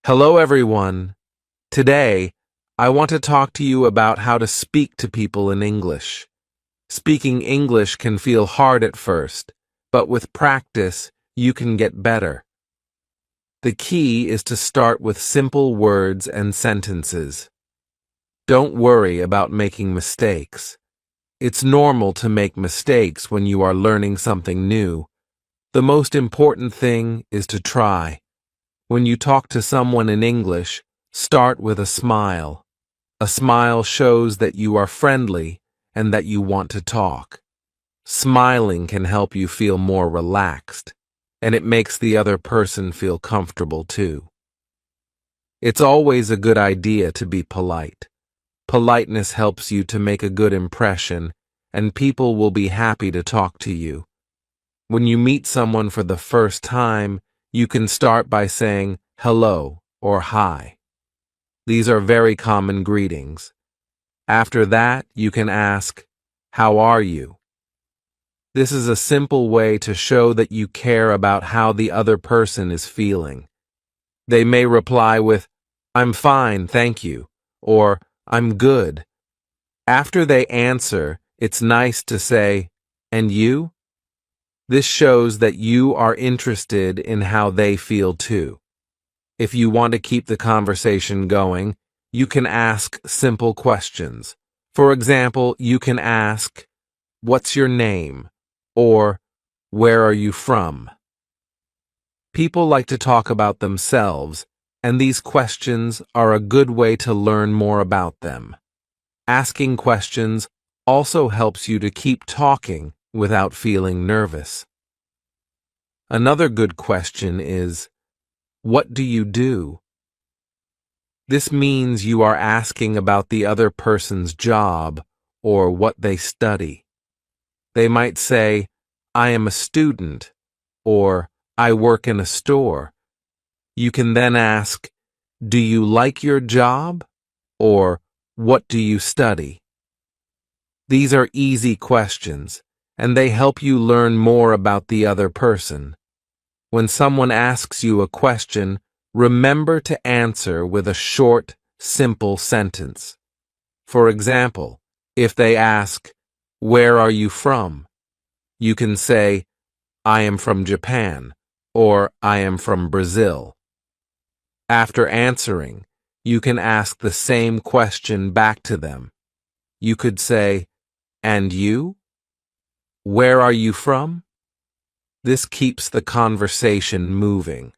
Hello everyone. Today, I want to talk to you about how to speak to people in English. Speaking English can feel hard at first, but with practice, you can get better. The key is to start with simple words and sentences. Don't worry about making mistakes. It's normal to make mistakes when you are learning something new. The most important thing is to try. When you talk to someone in English, start with a smile. A smile shows that you are friendly and that you want to talk. Smiling can help you feel more relaxed, and it makes the other person feel comfortable too. It's always a good idea to be polite. Politeness helps you to make a good impression, and people will be happy to talk to you. When you meet someone for the first time, you can start by saying hello or hi. These are very common greetings. After that, you can ask, how are you? This is a simple way to show that you care about how the other person is feeling. They may reply with, I'm fine, thank you, or I'm good. After they answer, it's nice to say, and you? This shows that you are interested in how they feel too. If you want to keep the conversation going, you can ask simple questions. For example, you can ask, what's your name? Or, where are you from? People like to talk about themselves, and these questions are a good way to learn more about them. Asking questions also helps you to keep talking without feeling nervous. Another good question is, what do you do? This means you are asking about the other person's job or what they study. They might say, I am a student, or I work in a store. You can then ask, do you like your job? Or what do you study? These are easy questions, and they help you learn more about the other person. When someone asks you a question, remember to answer with a short, simple sentence. For example, if they ask, where are you from? You can say, I am from Japan, or I am from Brazil. After answering, you can ask the same question back to them. You could say, and you? Where are you from? This keeps the conversation moving.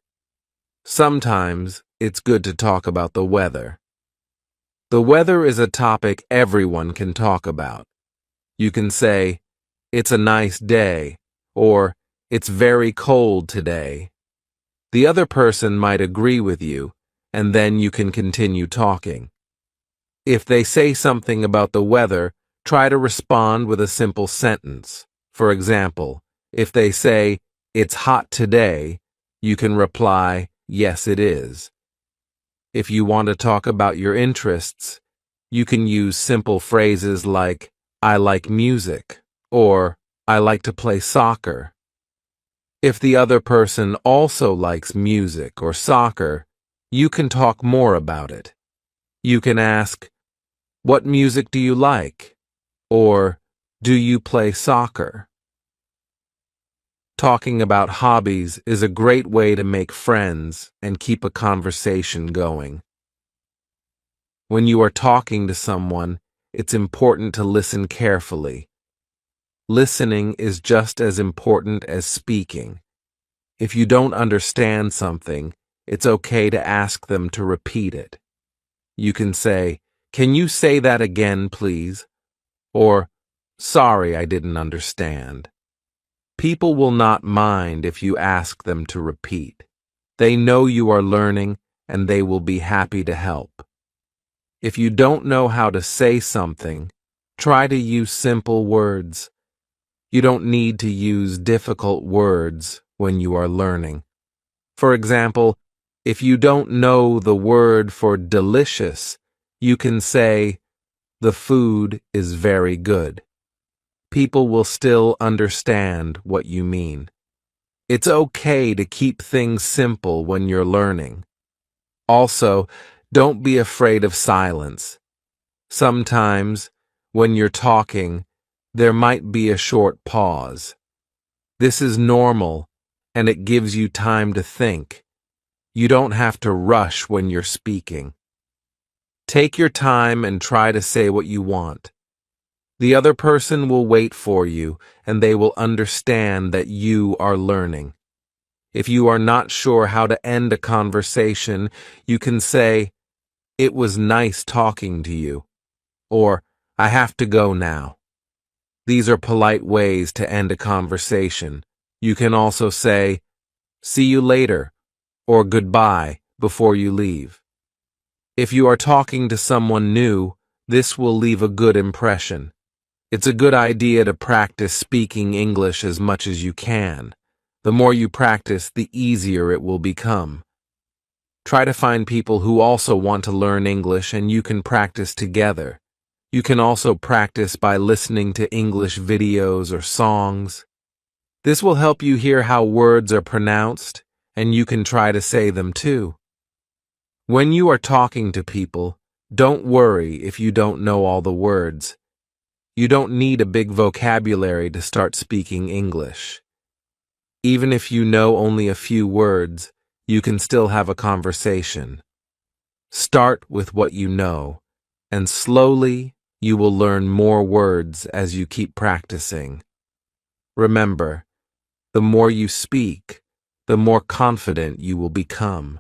Sometimes it's good to talk about the weather. The weather is a topic everyone can talk about. You can say, it's a nice day, or it's very cold today. The other person might agree with you, and then you can continue talking. If they say something about the weather, try to respond with a simple sentence. For example, if they say, it's hot today, you can reply, yes, it is. If you want to talk about your interests, you can use simple phrases like, I like music, or I like to play soccer. If the other person also likes music or soccer, you can talk more about it. You can ask, what music do you like? Or, do you play soccer? Talking about hobbies is a great way to make friends and keep a conversation going. When you are talking to someone, it's important to listen carefully. Listening is just as important as speaking. If you don't understand something, it's okay to ask them to repeat it. You can say, can you say that again, please? Or, sorry, I didn't understand. People will not mind if you ask them to repeat. They know you are learning, and they will be happy to help. If you don't know how to say something, try to use simple words. You don't need to use difficult words when you are learning. For example, if you don't know the word for delicious, you can say, the food is very good. People will still understand what you mean. It's okay to keep things simple when you're learning. Also, don't be afraid of silence. Sometimes, when you're talking, there might be a short pause. This is normal, and it gives you time to think. You don't have to rush when you're speaking. Take your time and try to say what you want. The other person will wait for you, and they will understand that you are learning. If you are not sure how to end a conversation, you can say, "It was nice talking to you," or "I have to go now." These are polite ways to end a conversation. You can also say, "See you later," or "Goodbye" before you leave. If you are talking to someone new, this will leave a good impression. It's a good idea to practice speaking English as much as you can. The more you practice, the easier it will become. Try to find people who also want to learn English and you can practice together. You can also practice by listening to English videos or songs. This will help you hear how words are pronounced, and you can try to say them too. When you are talking to people, don't worry if you don't know all the words. You don't need a big vocabulary to start speaking English. Even if you know only a few words, you can still have a conversation. Start with what you know, and slowly you will learn more words as you keep practicing. Remember, the more you speak, the more confident you will become.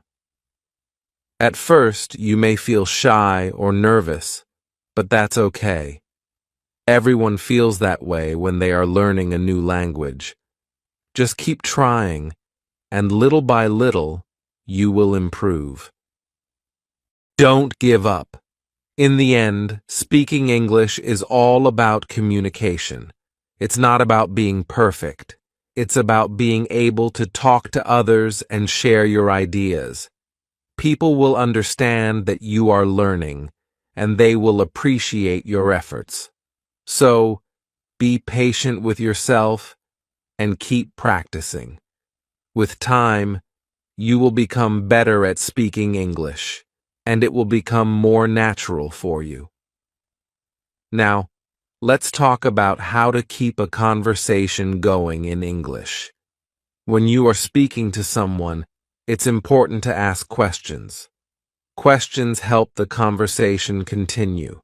At first, you may feel shy or nervous, but that's okay. Everyone feels that way when they are learning a new language. Just keep trying, and little by little, you will improve. Don't give up. In the end, speaking English is all about communication. It's not about being perfect. It's about being able to talk to others and share your ideas. People will understand that you are learning, and they will appreciate your efforts. So, be patient with yourself and keep practicing. With time, you will become better at speaking English, and it will become more natural for you. Now, let's talk about how to keep a conversation going in English. When you are speaking to someone, it's important to ask questions. Questions help the conversation continue.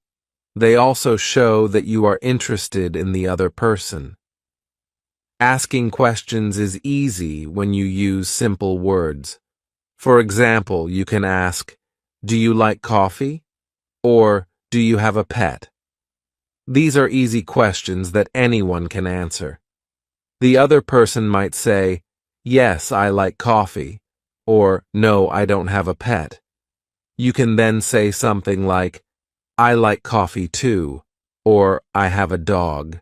They also show that you are interested in the other person. Asking questions is easy when you use simple words. For example, you can ask, "Do you like coffee?" or "Do you have a pet?" These are easy questions that anyone can answer. The other person might say, "Yes, I like coffee," or "No, I don't have a pet." You can then say something like, "I like coffee too," or "I have a dog."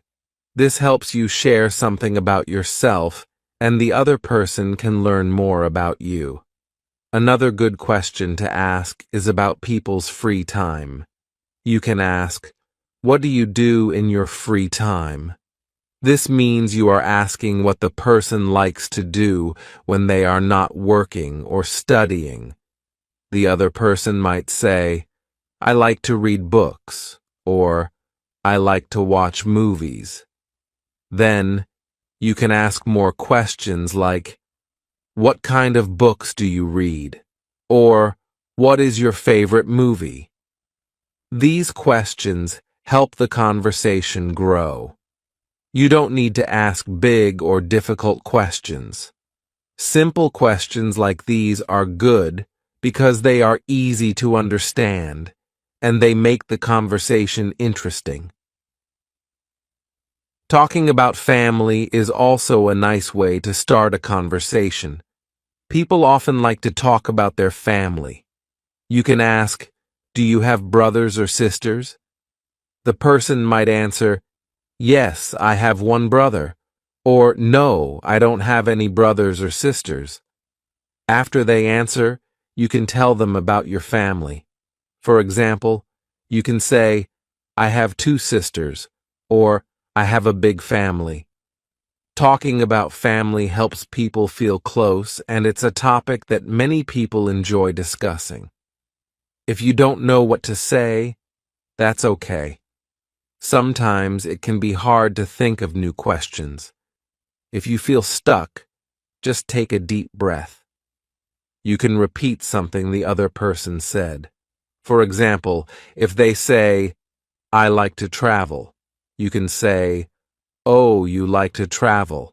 This helps you share something about yourself, and the other person can learn more about you. Another good question to ask is about people's free time. You can ask, "What do you do in your free time?" This means you are asking what the person likes to do when they are not working or studying. The other person might say, "I like to read books," or "I like to watch movies." Then, you can ask more questions like, "What kind of books do you read?" or "What is your favorite movie?" These questions help the conversation grow. You don't need to ask big or difficult questions. Simple questions like these are good because they are easy to understand, and they make the conversation interesting. Talking about family is also a nice way to start a conversation. People often like to talk about their family. You can ask, "Do you have brothers or sisters?" The person might answer, "Yes, I have one brother," or "No, I don't have any brothers or sisters." After they answer, you can tell them about your family. For example, you can say, "I have 2 sisters," or "I have a big family." Talking about family helps people feel close, and it's a topic that many people enjoy discussing. If you don't know what to say, that's okay. Sometimes it can be hard to think of new questions. If you feel stuck, just take a deep breath. You can repeat something the other person said. For example, if they say, "I like to travel," you can say, "Oh, you like to travel."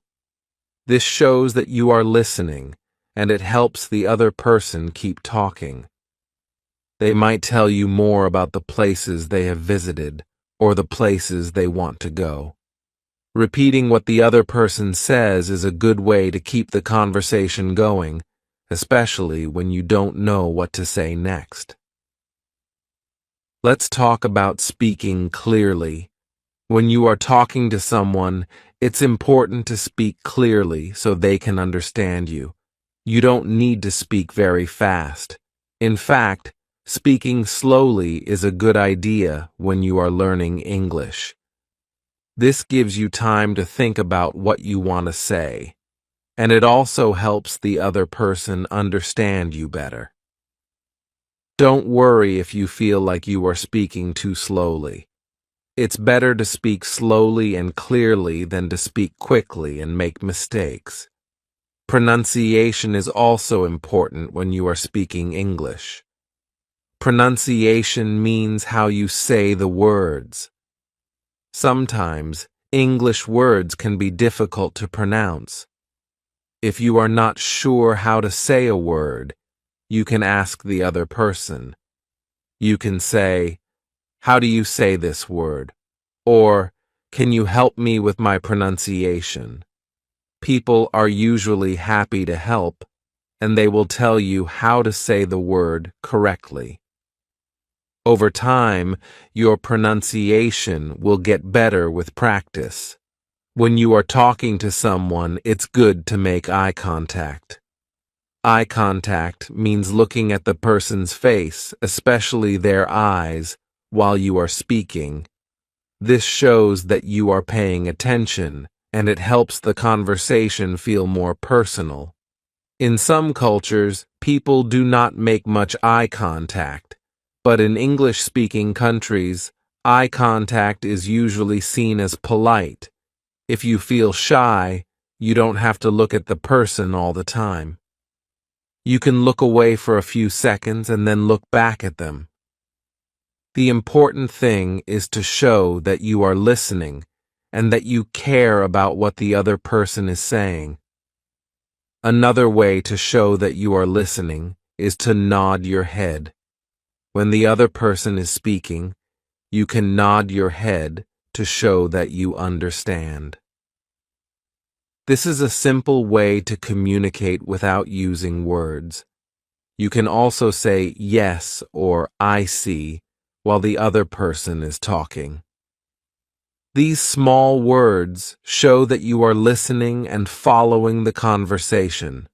This shows that you are listening, and it helps the other person keep talking. They might tell you more about the places they have visited or the places they want to go. Repeating what the other person says is a good way to keep the conversation going, especially when you don't know what to say next. Let's talk about speaking clearly. When you are talking to someone, it's important to speak clearly so they can understand you. You don't need to speak very fast. In fact, speaking slowly is a good idea when you are learning English. This gives you time to think about what you want to say, and it also helps the other person understand you better. Don't worry if you feel like you are speaking too slowly. It's better to speak slowly and clearly than to speak quickly and make mistakes. Pronunciation is also important when you are speaking English. Pronunciation means how you say the words. Sometimes, English words can be difficult to pronounce. If you are not sure how to say a word, you can ask the other person. You can say, "How do you say this word?" Or, "Can you help me with my pronunciation?" People are usually happy to help, and they will tell you how to say the word correctly. Over time, your pronunciation will get better with practice. When you are talking to someone, it's good to make eye contact. Eye contact means looking at the person's face, especially their eyes, while you are speaking. This shows that you are paying attention, and it helps the conversation feel more personal. In some cultures, people do not make much eye contact, but in English-speaking countries, eye contact is usually seen as polite. If you feel shy, you don't have to look at the person all the time. You can look away for a few seconds and then look back at them. The important thing is to show that you are listening and that you care about what the other person is saying. Another way to show that you are listening is to nod your head. When the other person is speaking, you can nod your head to show that you understand. This is a simple way to communicate without using words. You can also say yes or "I see" while the other person is talking. These small words show that you are listening and following the conversation.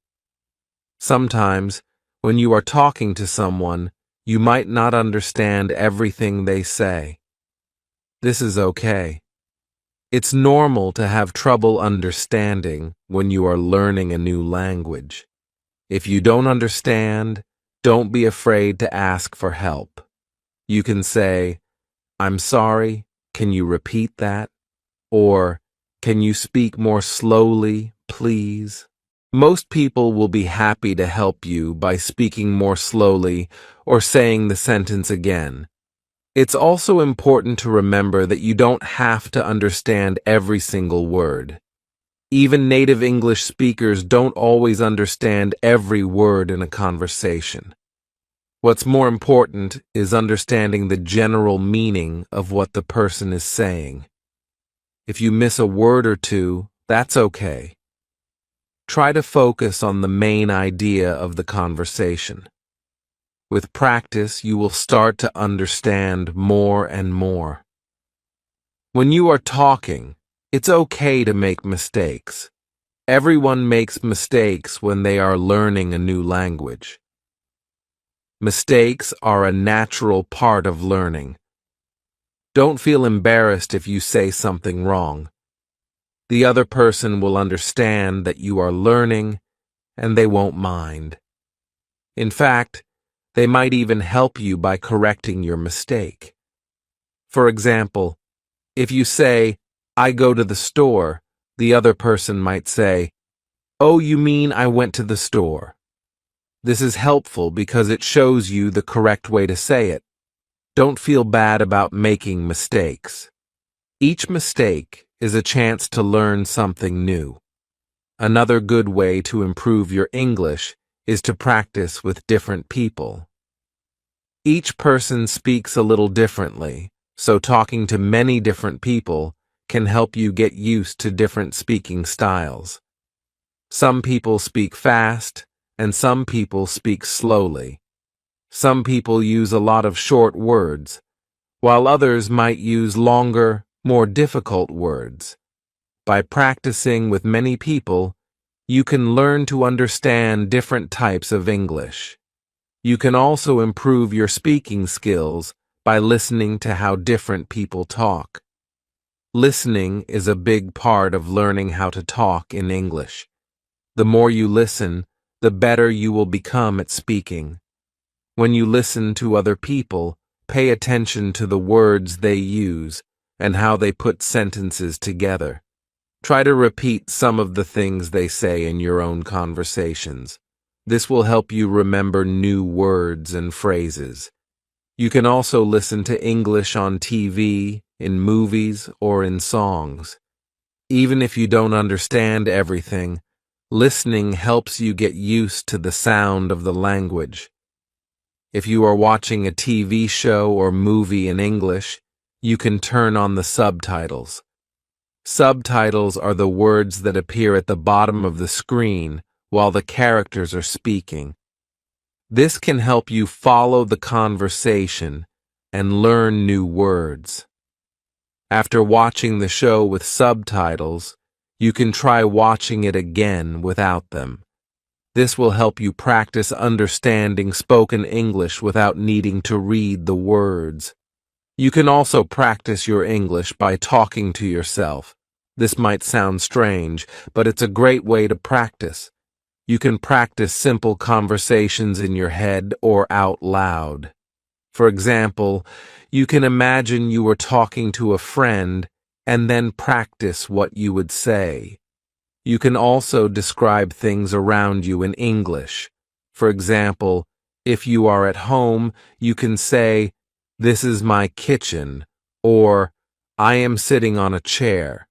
Sometimes, when you are talking to someone, you might not understand everything they say. This is okay. It's normal to have trouble understanding when you are learning a new language. If you don't understand, don't be afraid to ask for help. You can say, "I'm sorry, can you repeat that?" Or, "Can you speak more slowly, please?" Most people will be happy to help you by speaking more slowly or saying the sentence again. It's also important to remember that you don't have to understand every single word. Even native English speakers don't always understand every word in a conversation. What's more important is understanding the general meaning of what the person is saying. If you miss a word or two, that's okay. Try to focus on the main idea of the conversation. With practice, you will start to understand more and more. When you are talking, it's okay to make mistakes. Everyone makes mistakes when they are learning a new language. Mistakes are a natural part of learning. Don't feel embarrassed if you say something wrong. The other person will understand that you are learning, and they won't mind. In fact, They might even help you by correcting your mistake. For example, if you say, "I go to the store," the other person might say, "Oh, you mean I went to the store." This is helpful because it shows you the correct way to say it. Don't feel bad about making mistakes. Each mistake is a chance to learn something new. Another good way to improve your English is to practice with different people. Each person speaks a little differently, so talking to many different people can help you get used to different speaking styles. Some people speak fast, and some people speak slowly. Some people use a lot of short words, while others might use longer, more difficult words. By practicing with many people, you can learn to understand different types of English. You can also improve your speaking skills by listening to how different people talk. Listening is a big part of learning how to talk in English. The more you listen, the better you will become at speaking. When you listen to other people, pay attention to the words they use and how they put sentences together. Try to repeat some of the things they say in your own conversations. This will help you remember new words and phrases. You can also listen to English on TV, in movies, or in songs. Even if you don't understand everything, listening helps you get used to the sound of the language. If you are watching a TV show or movie in English, you can turn on the subtitles. Subtitles are the words that appear at the bottom of the screen while the characters are speaking. This can help you follow the conversation and learn new words. After watching the show with subtitles, you can try watching it again without them. This will help you practice understanding spoken English without needing to read the words. You can also practice your English by talking to yourself. This might sound strange, but it's a great way to practice. You can practice simple conversations in your head or out loud. For example, you can imagine you were talking to a friend and then practice what you would say. You can also describe things around you in English. For example, if you are at home, you can say, "This is my kitchen," or "I am sitting on a chair."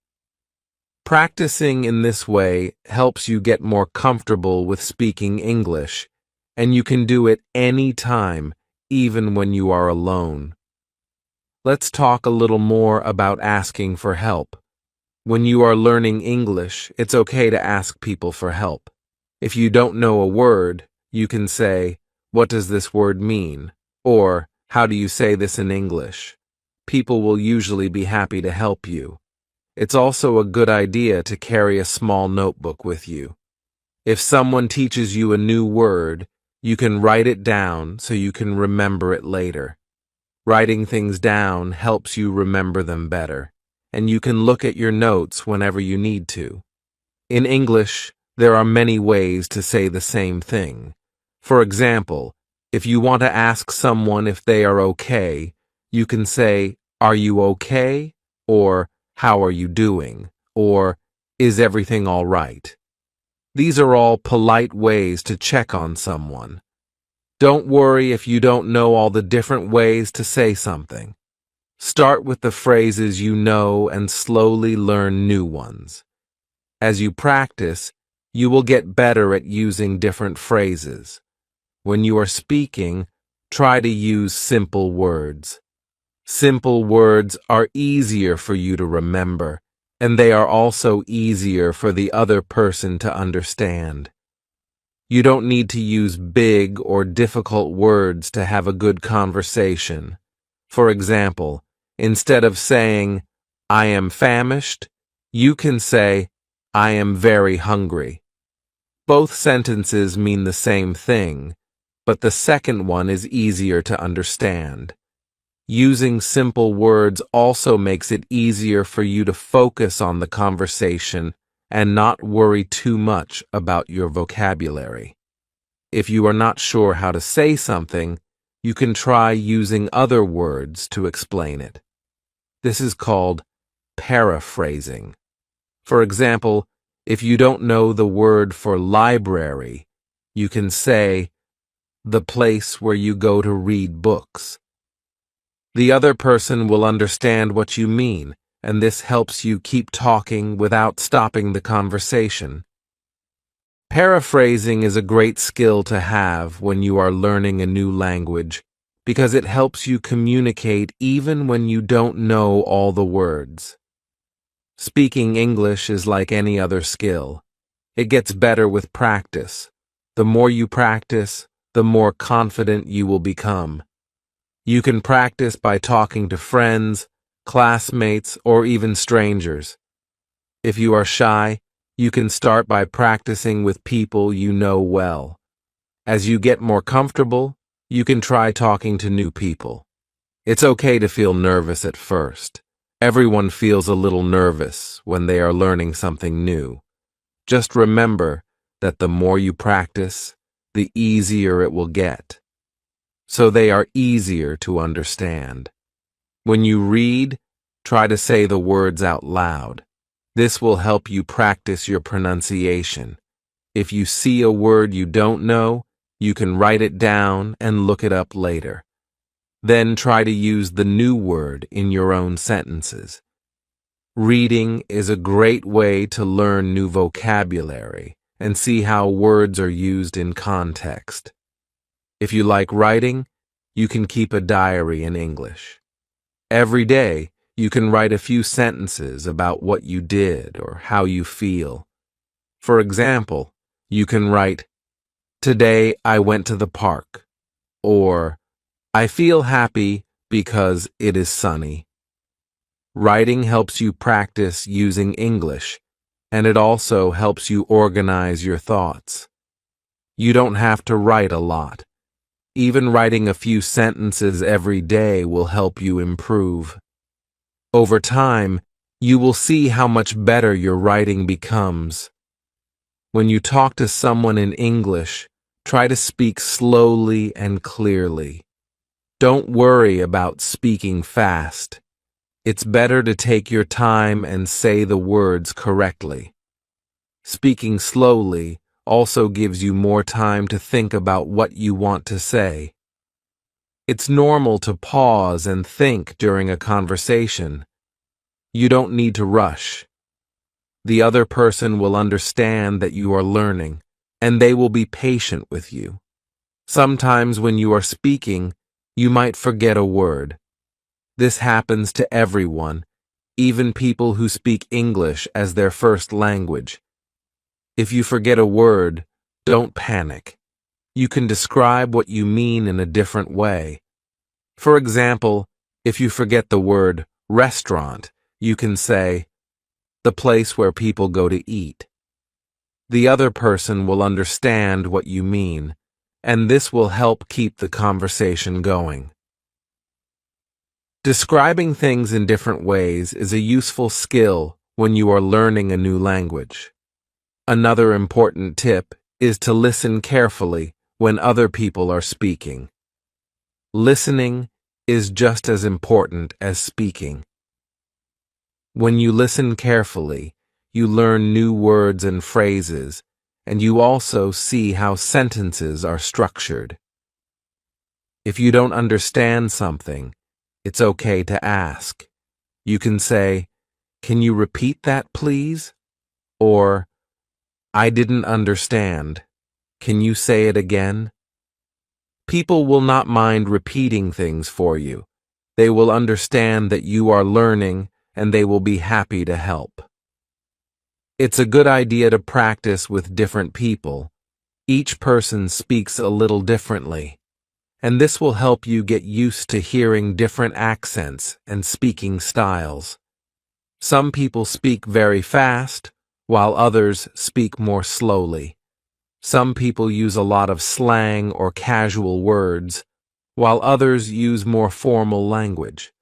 Practicing in this way helps you get more comfortable with speaking English, and you can do it any time, even when you are alone. Let's talk a little more about asking for help. When you are learning English, it's okay to ask people for help. If you don't know a word, you can say, "What does this word mean?" Or, "How do you say this in English?" People will usually be happy to help you. It's also a good idea to carry a small notebook with you. If someone teaches you a new word, you can write it down so you can remember it later. Writing things down helps you remember them better, and you can look at your notes whenever you need to. In English, there are many ways to say the same thing. For example, if you want to ask someone if they are okay, you can say, "Are you okay?" or "How are you doing?" or "Is everything all right?" These are all polite ways to check on someone. Don't worry if you don't know all the different ways to say something. Start with the phrases you know and slowly learn new ones. As you practice, you will get better at using different phrases. When you are speaking, try to use simple words. Simple words are easier for you to remember, and they are also easier for the other person to understand. You don't need to use big or difficult words to have a good conversation. For example, instead of saying, "I am famished," you can say, "I am very hungry." Both sentences mean the same thing, but the second one is easier to understand. Using simple words also makes it easier for you to focus on the conversation and not worry too much about your vocabulary. if you are not sure how to say something, you can try using other words to explain it. This is called paraphrasing. For example, if you don't know the word for library, you can say, the place where you go to read books. The other person will understand what you mean, and this helps you keep talking without stopping the conversation. Paraphrasing is a great skill to have when you are learning a new language because it helps you communicate even when you don't know all the words. Speaking English is like any other skill. It gets better with practice. The more you practice, the more confident you will become. You can practice by talking to friends, classmates, or even strangers. If you are shy, you can start by practicing with people you know well. As you get more comfortable, you can try talking to new people. It's okay to feel nervous at first. Everyone feels a little nervous when they are learning something new. Just remember that the more you practice, the easier it will get. So they are easier to understand. When you read, try to say the words out loud. This will help you practice your pronunciation. If you see a word you don't know, you can write it down and look it up later. Then try to use the new word in your own sentences. Reading is a great way to learn new vocabulary and see how words are used in context. If you like writing, you can keep a diary in English. Every day, you can write a few sentences about what you did or how you feel. For example, you can write, "Today I went to the park," or "I feel happy because it is sunny." Writing helps you practice using English, and it also helps you organize your thoughts. You don't have to write a lot. Even writing a few sentences every day will help you improve. Over time, you will see how much better your writing becomes. When you talk to someone in English, try to speak slowly and clearly. Don't worry about speaking fast. It's better to take your time and say the words correctly. Speaking slowly also gives you more time to think about what you want to say. It's normal to pause and think during a conversation. You don't need to rush. The other person will understand that you are learning, and they will be patient with you. Sometimes when you are speaking, you might forget a word. This happens to everyone, even people who speak English as their first language. If you forget a word, don't panic. You can describe what you mean in a different way. For example, if you forget the word restaurant, you can say, "the place where people go to eat." The other person will understand what you mean, and this will help keep the conversation going. Describing things in different ways is a useful skill when you are learning a new language. Another important tip is to listen carefully when other people are speaking. Listening is just as important as speaking. When you listen carefully, you learn new words and phrases, and you also see how sentences are structured. If you don't understand something, it's okay to ask. You can say, "Can you repeat that, please?" Or, "I didn't understand. Can you say it again?" People will not mind repeating things for you. They will understand that you are learning, and they will be happy to help. It's a good idea to practice with different people. Each person speaks a little differently, and this will help you get used to hearing different accents and speaking styles. Some people speak very fast, while others speak more slowly. Some people use a lot of slang or casual words, while others use more formal language.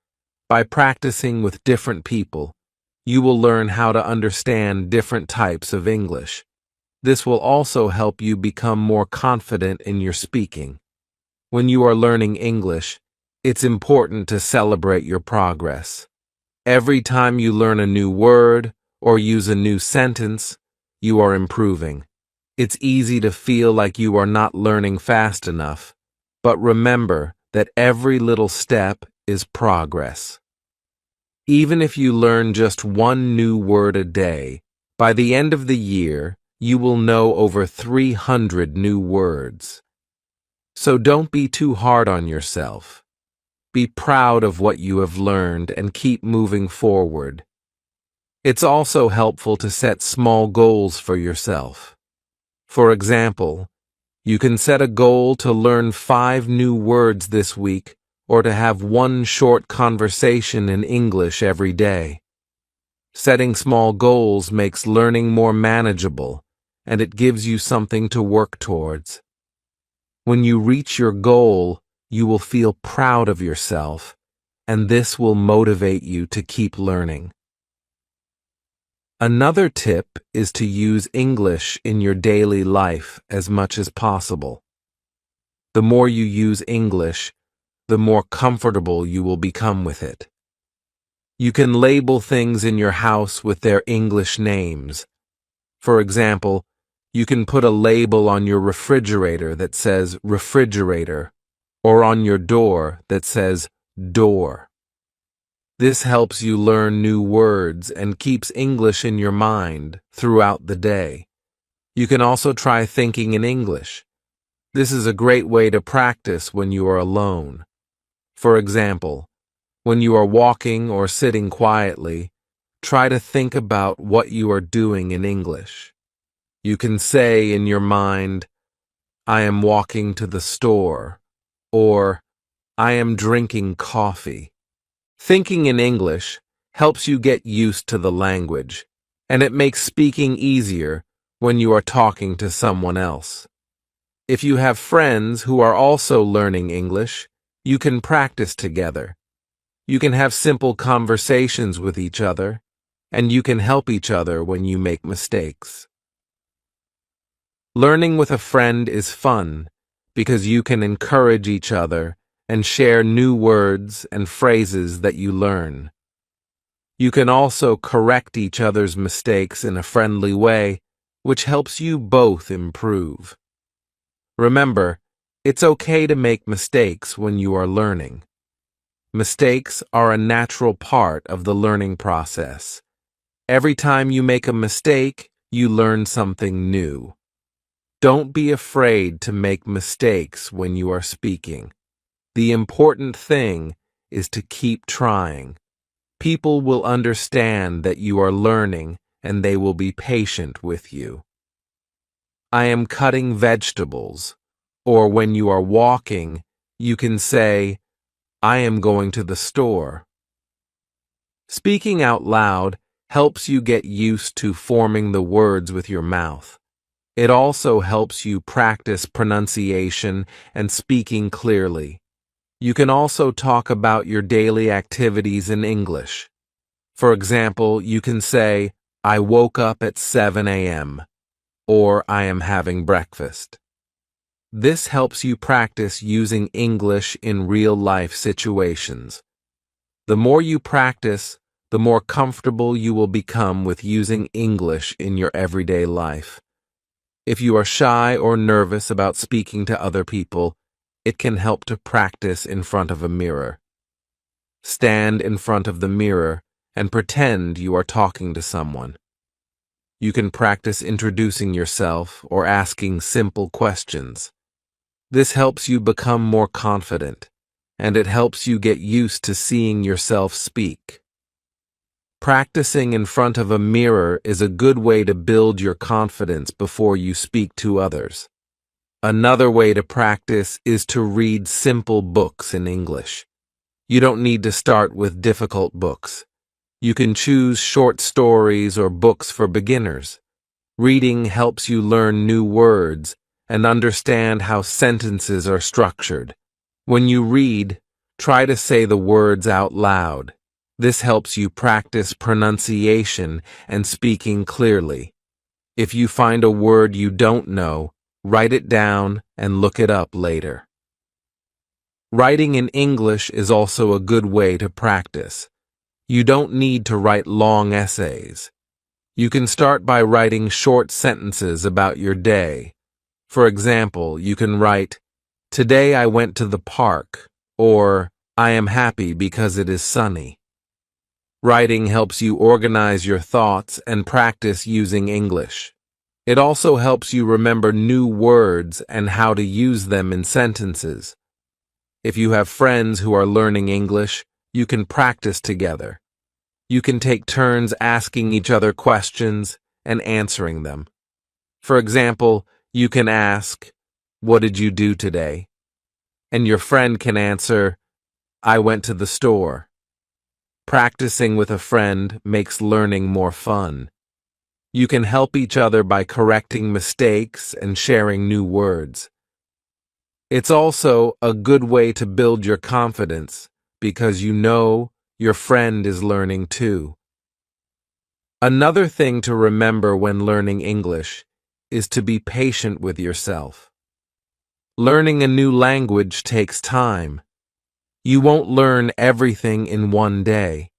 By practicing with different people, you will learn how to understand different types of English. This will also help you become more confident in your speaking. When you are learning English, it's important to celebrate your progress. Every time you learn a new word or use a new sentence, you are improving. It's easy to feel like you are not learning fast enough, but remember that every little step is progress. Even if you learn just one new word a day, by the end of the year, you will know over 300 new words. So don't be too hard on yourself. Be proud of what you have learned and keep moving forward. It's also helpful to set small goals for yourself. For example, you can set a goal to learn 5 new words this week or to have one short conversation in English every day. Setting small goals makes learning more manageable, and it gives you something to work towards. When you reach your goal, you will feel proud of yourself, and this will motivate you to keep learning. Another tip is to use English in your daily life as much as possible. The more you use English, the more comfortable you will become with it. You can label things in your house with their English names. For example, you can put a label on your refrigerator that says refrigerator, or on your door that says door. This helps you learn new words and keeps English in your mind throughout the day. You can also try thinking in English. This is a great way to practice when you are alone. For example, when you are walking or sitting quietly, try to think about what you are doing in English. You can say in your mind, I am walking to the store, or I am drinking coffee. Thinking in English helps you get used to the language, and it makes speaking easier when you are talking to someone else. If you have friends who are also learning English, you can practice together. You can have simple conversations with each other, and you can help each other when you make mistakes. Learning with a friend is fun because you can encourage each other and share new words and phrases that you learn. You can also correct each other's mistakes in a friendly way, which helps you both improve. Remember, it's okay to make mistakes when you are learning. Mistakes are a natural part of the learning process. Every time you make a mistake, you learn something new. Don't be afraid to make mistakes when you are speaking. The important thing is to keep trying. People will understand that you are learning and they will be patient with you. I am cutting vegetables, or when you are walking, you can say, I am going to the store. Speaking out loud helps you get used to forming the words with your mouth. It also helps you practice pronunciation and speaking clearly. You can also talk about your daily activities in English. For example, you can say, I woke up at 7 a.m., or I am having breakfast. This helps you practice using English in real-life situations. The more you practice, the more comfortable you will become with using English in your everyday life. If you are shy or nervous about speaking to other people, it can help to practice in front of a mirror. Stand in front of the mirror and pretend you are talking to someone. You can practice introducing yourself or asking simple questions. This helps you become more confident, and it helps you get used to seeing yourself speak. Practicing in front of a mirror is a good way to build your confidence before you speak to others. Another way to practice is to read simple books in English. You don't need to start with difficult books. You can choose short stories or books for beginners. Reading helps you learn new words and understand how sentences are structured. When you read, try to say the words out loud. This helps you practice pronunciation and speaking clearly. If you find a word you don't know, write it down and look it up later. Writing in English is also a good way to practice. You don't need to write long essays. You can start by writing short sentences about your day. For example, you can write, "Today I went to the park," or "I am happy because it is sunny." Writing helps you organize your thoughts and practice using English. It also helps you remember new words and how to use them in sentences. If you have friends who are learning English, you can practice together. You can take turns asking each other questions and answering them. For example, you can ask, "What did you do today?" And your friend can answer, "I went to the store." Practicing with a friend makes learning more fun. You can help each other by correcting mistakes and sharing new words. It's also a good way to build your confidence because you know your friend is learning too. Another thing to remember when learning English is to be patient with yourself. Learning a new language takes time. You won't learn everything in one day.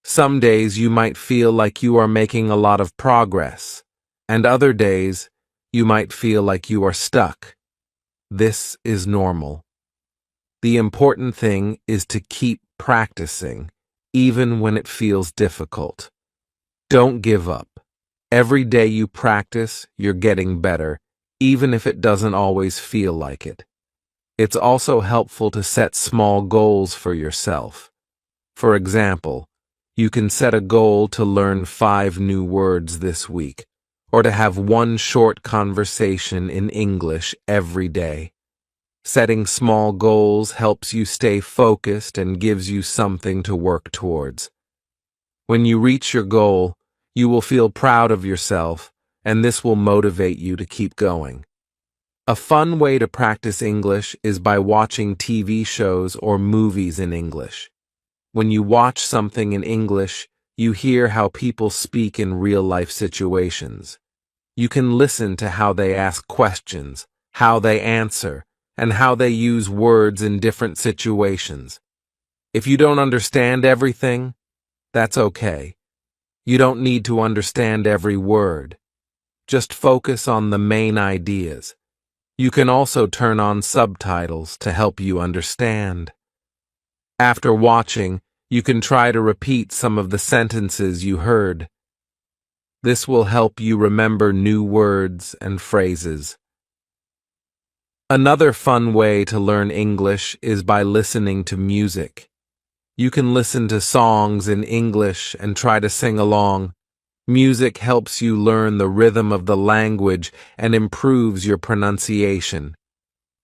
Some days you might feel like you are making a lot of progress, and other days you might feel like you are stuck. This is normal. The important thing is to keep practicing, even when it feels difficult. Don't give up. Every day you practice, you're getting better, even if it doesn't always feel like it. It's also helpful to set small goals for yourself. For example, you can set a goal to learn 5 new words this week, or to have one short conversation in English every day. Setting small goals helps you stay focused and gives you something to work towards. When you reach your goal, you will feel proud of yourself, and this will motivate you to keep going. A fun way to practice English is by watching TV shows or movies in English. When you watch something in English, you hear how people speak in real-life situations. You can listen to how they ask questions, how they answer, and how they use words in different situations. If you don't understand everything, that's okay. You don't need to understand every word. Just focus on the main ideas. You can also turn on subtitles to help you understand. After watching, you can try to repeat some of the sentences you heard. This will help you remember new words and phrases. Another fun way to learn English is by listening to music. You can listen to songs in English and try to sing along. Music helps you learn the rhythm of the language and improves your pronunciation.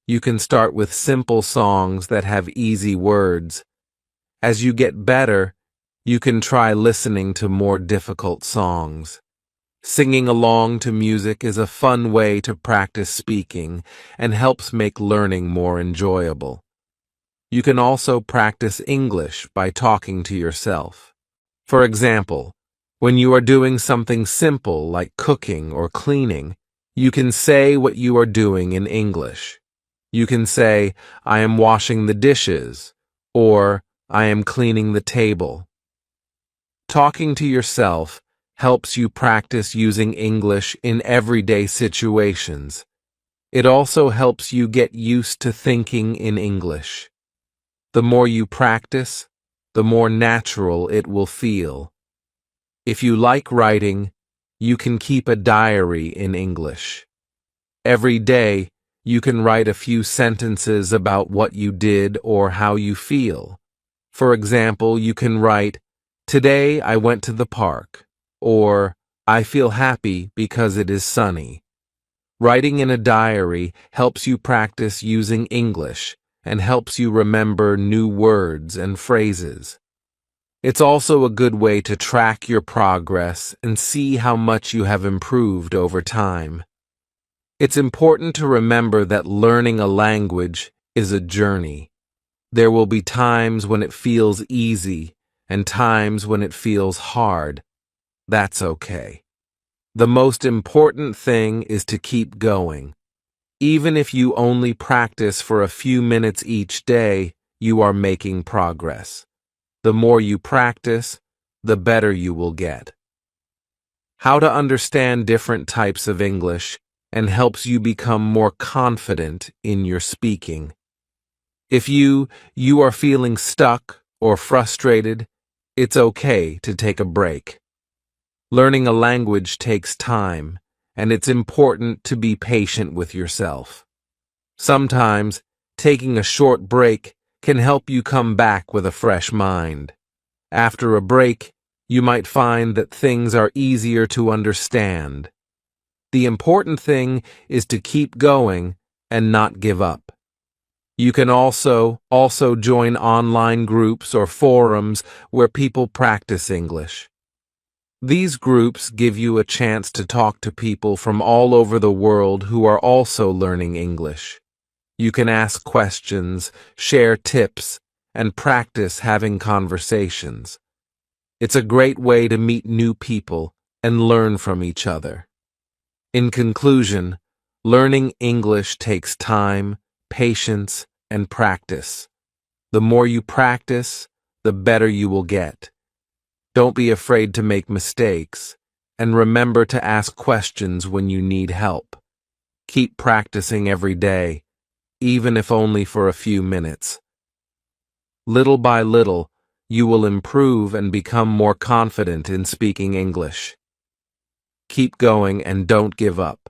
You can start with simple songs that have easy words. As you get better, you can try listening to more difficult songs. Singing along to music is a fun way to practice speaking and helps make learning more enjoyable. You can also practice English by talking to yourself. For example, when you are doing something simple like cooking or cleaning, you can say what you are doing in English. You can say, "I am washing the dishes," or "I am cleaning the table." Talking to yourself helps you practice using English in everyday situations. It also helps you get used to thinking in English. The more you practice, the more natural it will feel. If you like writing, you can keep a diary in English. Every day, you can write a few sentences about what you did or how you feel. For example, you can write, "Today I went to the park," or "I feel happy because it is sunny." Writing in a diary helps you practice using English and helps you remember new words and phrases. It's also a good way to track your progress and see how much you have improved over time. It's important to remember that learning a language is a journey. There will be times when it feels easy and times when it feels hard. That's okay. The most important thing is to keep going. Even if you only practice for a few minutes each day, you are making progress. The more you practice, the better you will get. How to understand different types of English and helps you become more confident in your speaking. If you are feeling stuck or frustrated, it's okay to take a break. Learning a language takes time, and it's important to be patient with yourself. Sometimes, taking a short break can help you come back with a fresh mind. After a break, you might find that things are easier to understand. The important thing is to keep going and not give up. You can also join online groups or forums where people practice English. These groups give you a chance to talk to people from all over the world who are also learning English. You can ask questions, share tips, and practice having conversations. It's a great way to meet new people and learn from each other. In conclusion, learning English takes time, patience, and practice. The more you practice, the better you will get. Don't be afraid to make mistakes, and remember to ask questions when you need help. Keep practicing every day, even if only for a few minutes. Little by little, you will improve and become more confident in speaking English. Keep going and don't give up.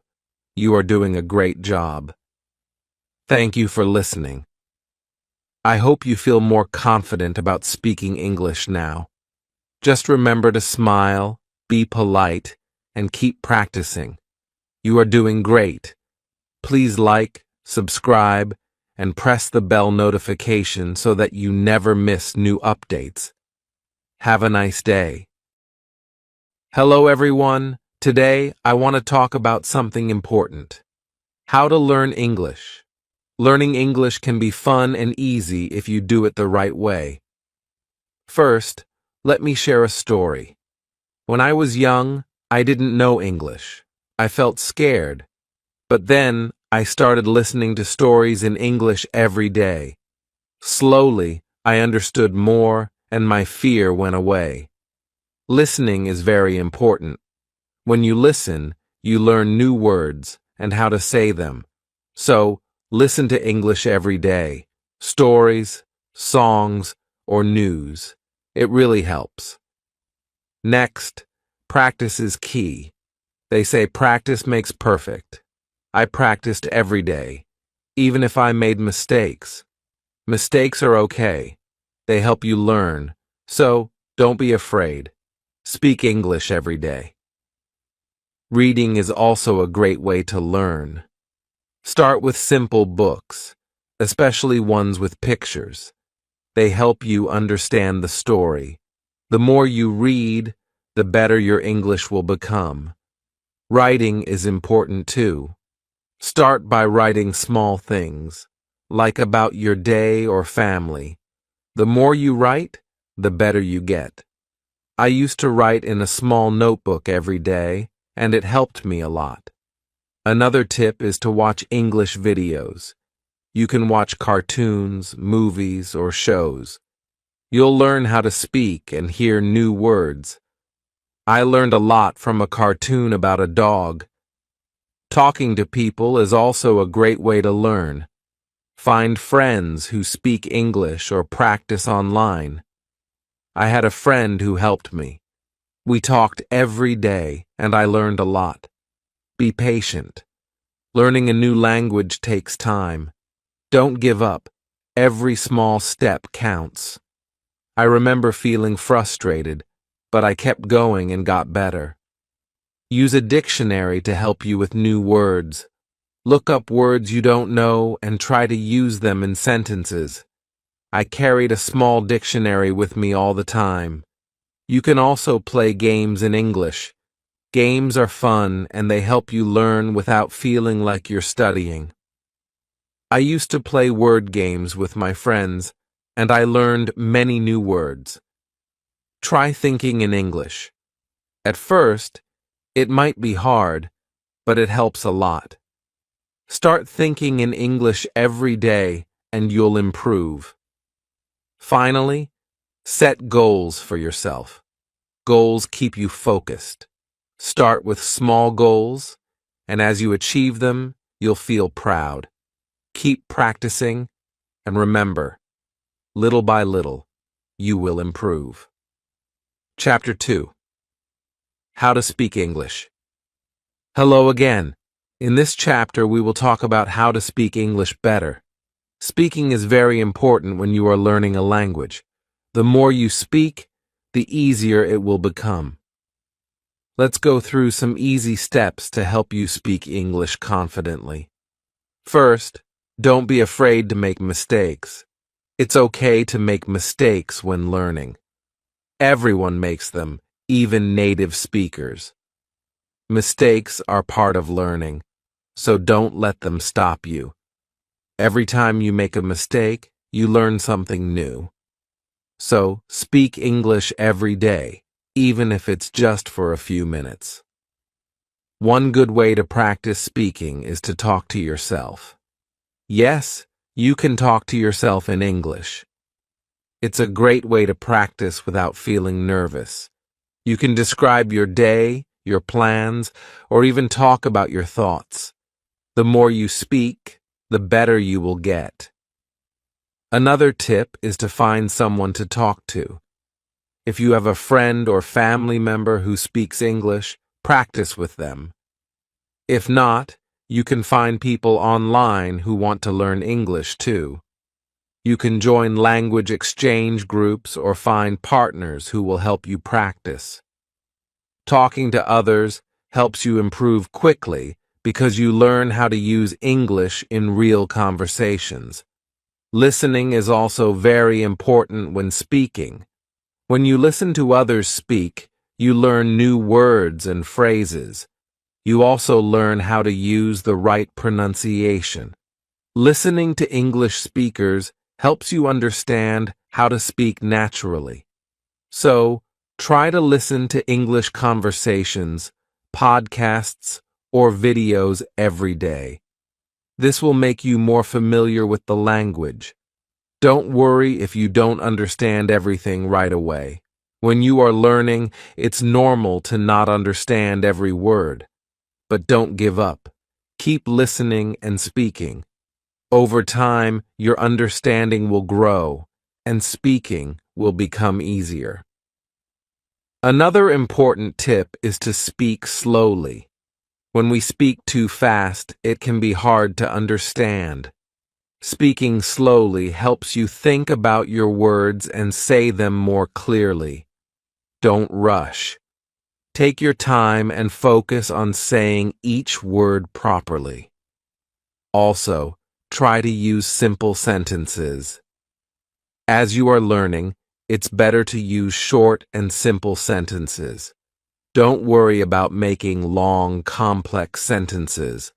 You are doing a great job. Thank you for listening. I hope you feel more confident about speaking English now. Just remember to smile, be polite, and keep practicing. You are doing great. Please like, subscribe, and press the bell notification so that you never miss new updates. Have a nice day. Hello everyone. Today, I want to talk about something important. How to learn English. Learning English can be fun and easy if you do it the right way. First, let me share a story. When I was young, I didn't know English. I felt scared. But then, I started listening to stories in English every day. Slowly, I understood more, and my fear went away. Listening is very important. When you listen, you learn new words and how to say them. So, listen to English every day. Stories, songs, or news. It really helps. Next, practice is key. They say practice makes perfect. I practiced every day, even if I made mistakes. Mistakes are okay. They help you learn. So, don't be afraid. Speak English every day. Reading is also a great way to learn. Start with simple books, especially ones with pictures. They help you understand the story. The more you read, the better your English will become. Writing is important too. Start by writing small things, like about your day or family. The more you write, the better you get. I used to write in a small notebook every day, and it helped me a lot. Another tip is to watch English videos. You can watch cartoons, movies, or shows. You'll learn how to speak and hear new words. I learned a lot from a cartoon about a dog. Talking to people is also a great way to learn. Find friends who speak English or practice online. I had a friend who helped me. We talked every day, and I learned a lot. Be patient. Learning a new language takes time. Don't give up. Every small step counts. I remember feeling frustrated, but I kept going and got better. Use a dictionary to help you with new words. Look up words you don't know and try to use them in sentences. I carried a small dictionary with me all the time. You can also play games in English. Games are fun and they help you learn without feeling like you're studying. I used to play word games with my friends, and I learned many new words. Try thinking in English. At first, It might be hard, but it helps a lot. Start thinking in English every day and you'll improve. Finally, set goals for yourself. Goals keep you focused. Start with small goals, and as you achieve them, you'll feel proud. Keep practicing, and remember, little by little, you will improve. Chapter 2. How to Speak English. Hello again. In this chapter, we will talk about how to speak English better. Speaking is very important when you are learning a language. The more you speak, the easier it will become. Let's go through some easy steps to help you speak English confidently. First, don't be afraid to make mistakes. It's okay to make mistakes when learning. Everyone makes them, even native speakers. Mistakes are part of learning, so don't let them stop you. Every time you make a mistake, you learn something new. So, speak English every day, even if it's just for a few minutes. One good way to practice speaking is to talk to yourself. Yes, you can talk to yourself in English. It's a great way to practice without feeling nervous. You can describe your day, your plans, or even talk about your thoughts. The more you speak, the better you will get. Another tip is to find someone to talk to. If you have a friend or family member who speaks English, practice with them. If not, you can find people online who want to learn English too. You can join language exchange groups or find partners who will help you practice. Talking to others helps you improve quickly because you learn how to use English in real conversations. Listening is also very important when speaking. When you listen to others speak, you learn new words and phrases. You also learn how to use the right pronunciation. Listening to English speakers helps you understand how to speak naturally. So, try to listen to English conversations, podcasts, or videos every day. This will make you more familiar with the language. Don't worry if you don't understand everything right away. When you are learning, it's normal to not understand every word. But don't give up. Keep listening and speaking. Over time, your understanding will grow, and speaking will become easier. Another important tip is to speak slowly. When we speak too fast, it can be hard to understand. Speaking slowly helps you think about your words and say them more clearly. Don't rush. Take your time and focus on saying each word properly. Also, try to use simple sentences. As you are learning, it's better to use short and simple sentences. Don't worry about making long, complex sentences.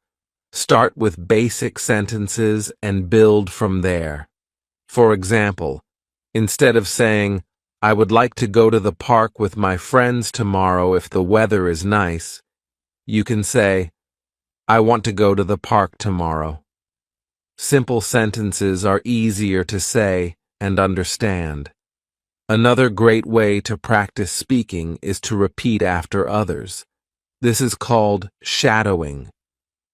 Start with basic sentences and build from there. For example, instead of saying, "I would like to go to the park with my friends tomorrow if the weather is nice," you can say, "I want to go to the park tomorrow." Simple sentences are easier to say and understand. Another great way to practice speaking is to repeat after others. This is called shadowing.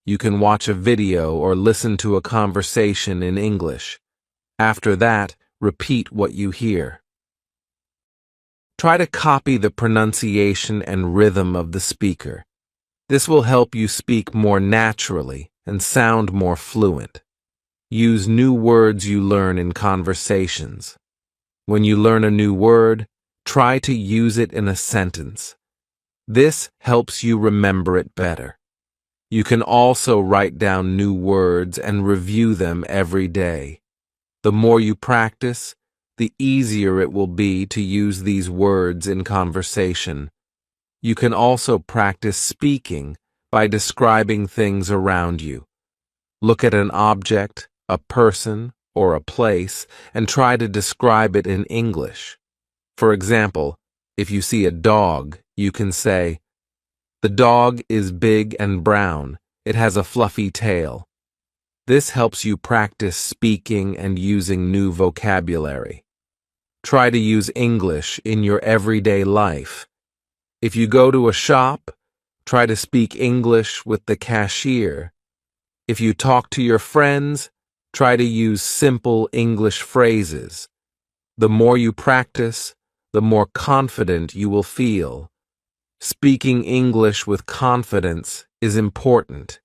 You can watch a video or listen to a conversation in English. After that, repeat what you hear. Try to copy the pronunciation and rhythm of the speaker. This will help you speak more naturally and sound more fluent. Use new words you learn in conversations. When you learn a new word, try to use it in a sentence. This helps you remember it better. You can also write down new words and review them every day. The more you practice, the easier it will be to use these words in conversation. You can also practice speaking by describing things around you. Look at an object, a person, or a place, and try to describe it in English. For example, if you see a dog, you can say, The dog is big and brown. It has a fluffy tail. This helps you practice speaking and using new vocabulary. Try to use English in your everyday life. If you go to a shop, try to speak English with the cashier. If you talk to your friends, try to use simple English phrases. The more you practice, the more confident you will feel. Speaking English with confidence is important.